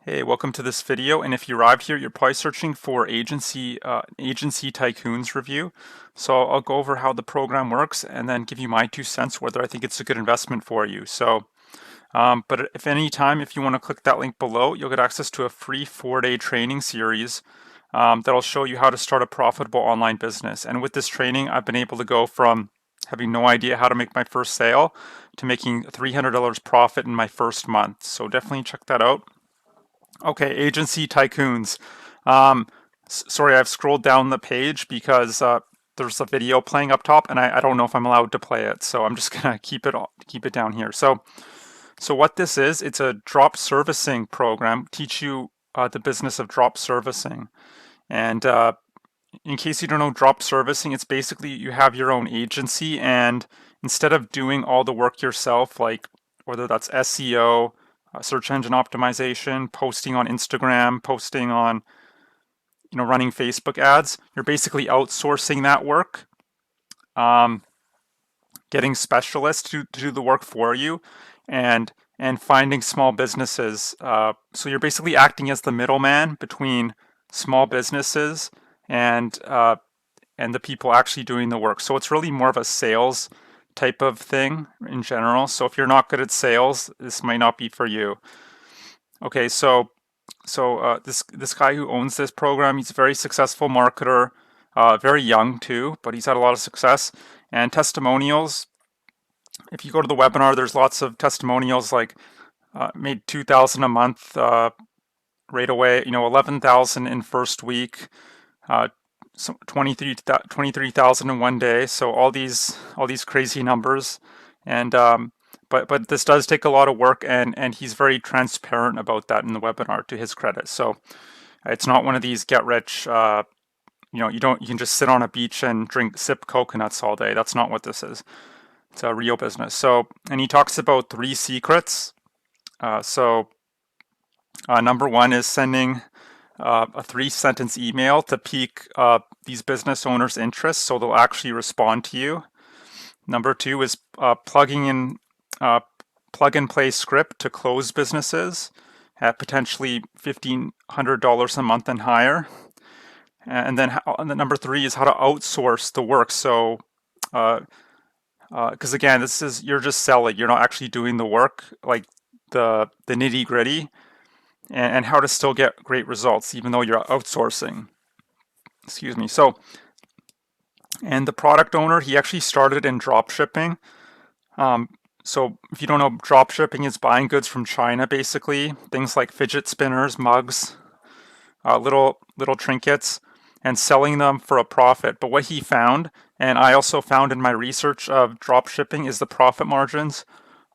Hey, welcome to this video. And if you arrived here, you're probably searching for Agency Tycoons review. So I'll go over how the program works and then give you my 2 cents whether I think it's a good investment for you. But if any time, if you want to click that link below, you'll get access to a free 4-day training series that'll show you how to start a profitable online business. And with this training, I've been able to go from having no idea how to make my first sale to making $300 profit in my first month. So definitely check that out. Okay, Agency Tycoons. Um, Sorry, I've scrolled down the page because there's a video playing up top, and I don't know if I'm allowed to play it, so I'm just gonna keep it down here. So what this is, it's a drop servicing program. Teach you the business of drop servicing, and in case you don't know, drop servicing, it's basically you have your own agency, and instead of doing all the work yourself, like whether that's SEO, search engine optimization, posting on Instagram, posting on, running Facebook ads, you're basically outsourcing that work, um, getting specialists to do the work for you, and finding small businesses. So you're basically acting as the middleman between small businesses and the people actually doing the work. So it's really more of a sales type of thing in general. So if you're not good at sales, this might not be for you. Okay, this guy who owns this program, he's a very successful marketer, very young too, but he's had a lot of success and testimonials. If you go to the webinar, there's lots of testimonials like made 2,000 a month right away. 11,000 in first week. So 23,000 in one day. So all these crazy numbers, and but this does take a lot of work, and he's very transparent about that in the webinar, to his credit. So it's not one of these get rich. You can just sit on a beach and sip coconuts all day. That's not what this is. It's a real business. So, and he talks about 3 secrets. Number one is sending a 3-sentence email to pique these business owners' interest, so they'll actually respond to you. Number 2 is plugging in plug and play script to close businesses at potentially $1,500 a month and higher. And then number 3 is how to outsource the work. So, because again, you're just selling, you're not actually doing the work, like the nitty gritty, and how to still get great results even though you're outsourcing. Excuse me. And the product owner, he actually started in drop shipping. So if you don't know, drop shipping is buying goods from China, basically things like fidget spinners, mugs, little trinkets, and selling them for a profit. But what he found, and I also found in my research of drop shipping, is the profit margins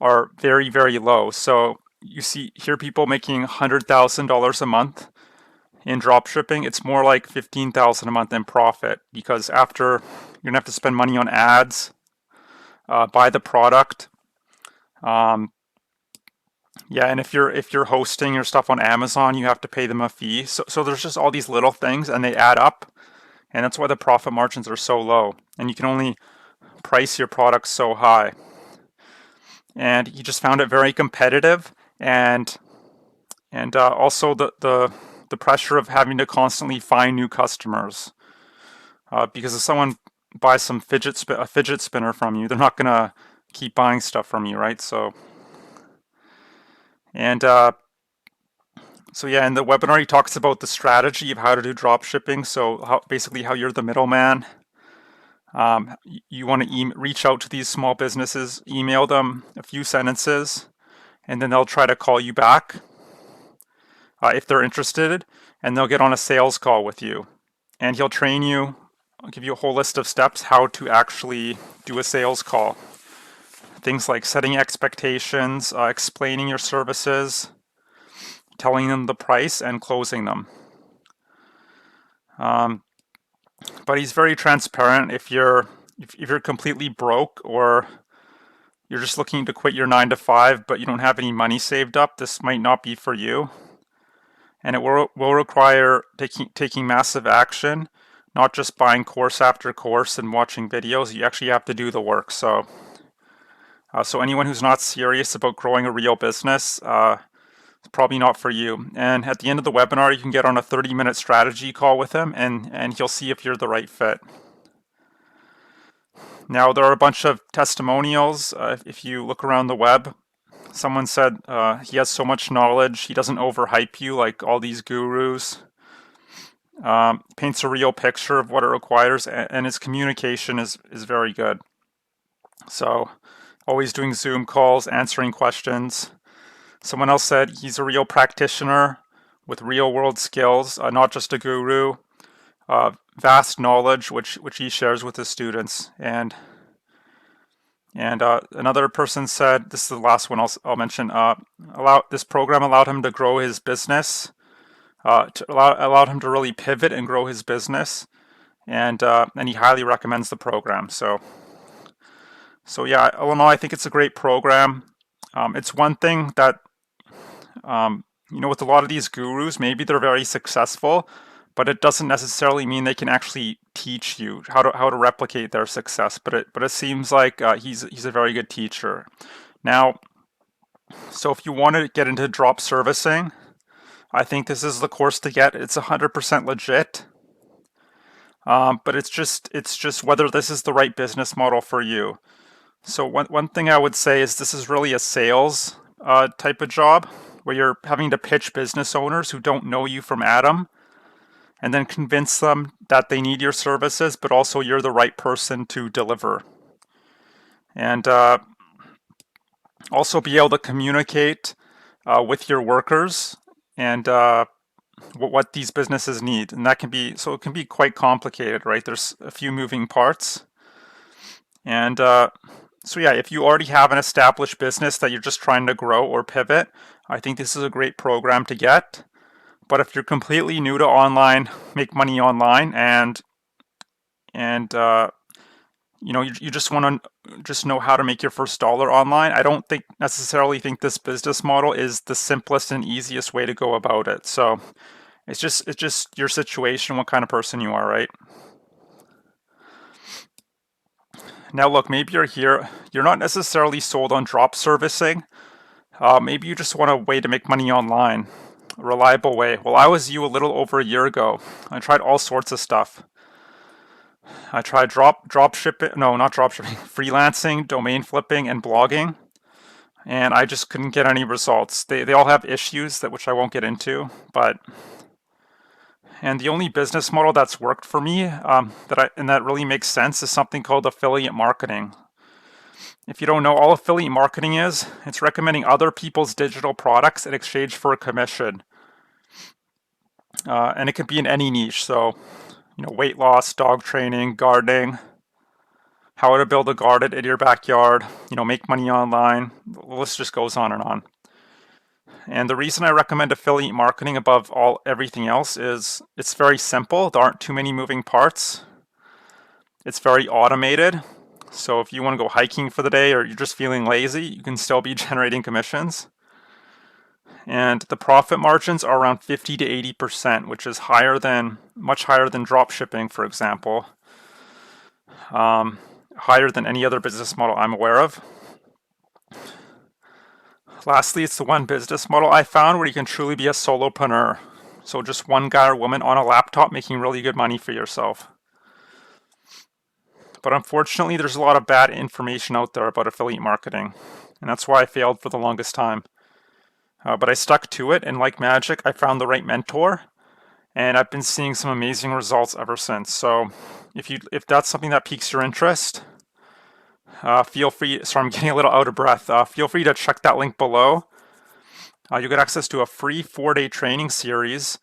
are very, very low. So you hear people making $100,000 a month in drop shipping. It's more like $15,000 a month in profit, because after you're gonna have to spend money on ads, buy the product. Yeah, and if you're hosting your stuff on Amazon, you have to pay them a fee. So there's just all these little things, and they add up, and that's why the profit margins are so low. And you can only price your products so high. And he just found it very competitive, and also the pressure of having to constantly find new customers. Because if someone buys a fidget spinner from you, they're not gonna keep buying stuff from you, right? And yeah, in the webinar, he talks about the strategy of how to do drop shipping. So basically how you're the middleman. You want to reach out to these small businesses, email them a few sentences, and then they'll try to call you back if they're interested, and they'll get on a sales call with you. And he'll train you, I'll give you a whole list of steps how to actually do a sales call. Things like setting expectations, explaining your services, telling them the price, and closing them. But he's very transparent. If you're completely broke, or you're just looking to quit your 9 to 5, but you don't have any money saved up, this might not be for you. And it will require taking massive action, not just buying course after course and watching videos. You actually have to do the work. So anyone who's not serious about growing a real business, it's probably not for you. And at the end of the webinar, you can get on a 30-minute strategy call with him, and he'll see if you're the right fit. Now, there are a bunch of testimonials. If you look around the web, someone said he has so much knowledge, he doesn't overhype you like all these gurus. Paints a real picture of what it requires, and his communication is very good. So, always doing Zoom calls, answering questions. Someone else said he's a real practitioner with real world skills, not just a guru. Vast knowledge, which he shares with his students. And another person said, this is the last one I'll mention, this program allowed him to grow his business, allowed him to really pivot and grow his business, and he highly recommends the program. So yeah, Illinois, I think it's a great program. It's one thing that, with a lot of these gurus, maybe they're very successful, but it doesn't necessarily mean they can actually teach you how to replicate their success. But it seems like he's a very good teacher. Now, so if you want to get into drop servicing, I think this is the course to get. It's 100% legit. But it's just whether this is the right business model for you. So one thing I would say is this is really a sales type of job where you're having to pitch business owners who don't know you from Adam, and then convince them that they need your services, but also you're the right person to deliver. And also be able to communicate with your workers and what these businesses need. And that can be, so it can be quite complicated, right? There's a few moving parts. And so yeah, if you already have an established business that you're just trying to grow or pivot, I think this is a great program to get. But if you're completely new to online, make money online, and you just want to just know how to make your first dollar online, I don't necessarily think this business model is the simplest and easiest way to go about it. So it's just your situation, what kind of person you are, right? Now look, maybe you're not necessarily sold on drop servicing. Maybe you just want a way to make money online. A reliable way. Well, I was you a little over a year ago. I tried all sorts of stuff. I tried drop shipping, no, not drop shipping, freelancing, domain flipping, and blogging, and I just couldn't get any results. They all have issues which I won't get into, and the only business model that's worked for me that really makes sense is something called affiliate marketing. If you don't know, all affiliate marketing is, it's recommending other people's digital products in exchange for a commission. And it can be in any niche. So, weight loss, dog training, gardening, how to build a garden in your backyard, make money online. The list just goes on and on. And the reason I recommend affiliate marketing above everything else is it's very simple. There aren't too many moving parts. It's very automated. So if you want to go hiking for the day or you're just feeling lazy, you can still be generating commissions. And the profit margins are around 50 to 80%, which is much higher than drop shipping, for example. Higher than any other business model I'm aware of. Lastly, it's the one business model I found where you can truly be a solopreneur. So just one guy or woman on a laptop making really good money for yourself. But unfortunately, there's a lot of bad information out there about affiliate marketing. And that's why I failed for the longest time. But I stuck to it, and like magic, I found the right mentor. And I've been seeing some amazing results ever since. So if that's something that piques your interest, feel free, sorry, I'm getting a little out of breath. Feel free to check that link below. You'll get access to a free 4-day training series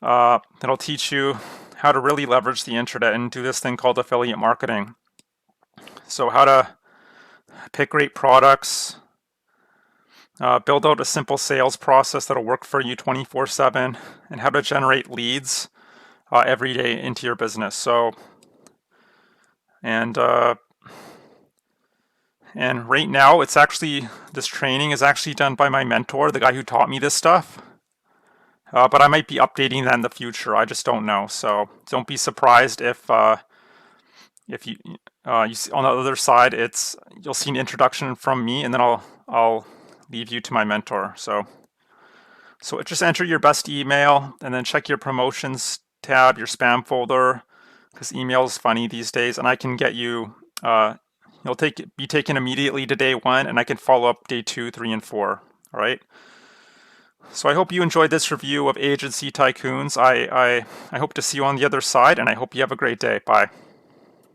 that'll teach you how to really leverage the internet and do this thing called affiliate marketing. So how to pick great products, build out a simple sales process that'll work for you 24/7, and how to generate leads every day into your business. So, and right now, this training is actually done by my mentor, the guy who taught me this stuff. But I might be updating that in the future. I just don't know. So don't be surprised if you see on the other side, you'll see an introduction from me, and then I'll leave you to my mentor. So So just enter your best email and then check your promotions tab, your spam folder, because email is funny these days, and I can get you, you'll be taken immediately to day 1, and I can follow up day 2, 3, and 4. All right. So I hope you enjoyed this review of Agency Tycoons. I hope to see you on the other side, and I hope you have a great day. Bye.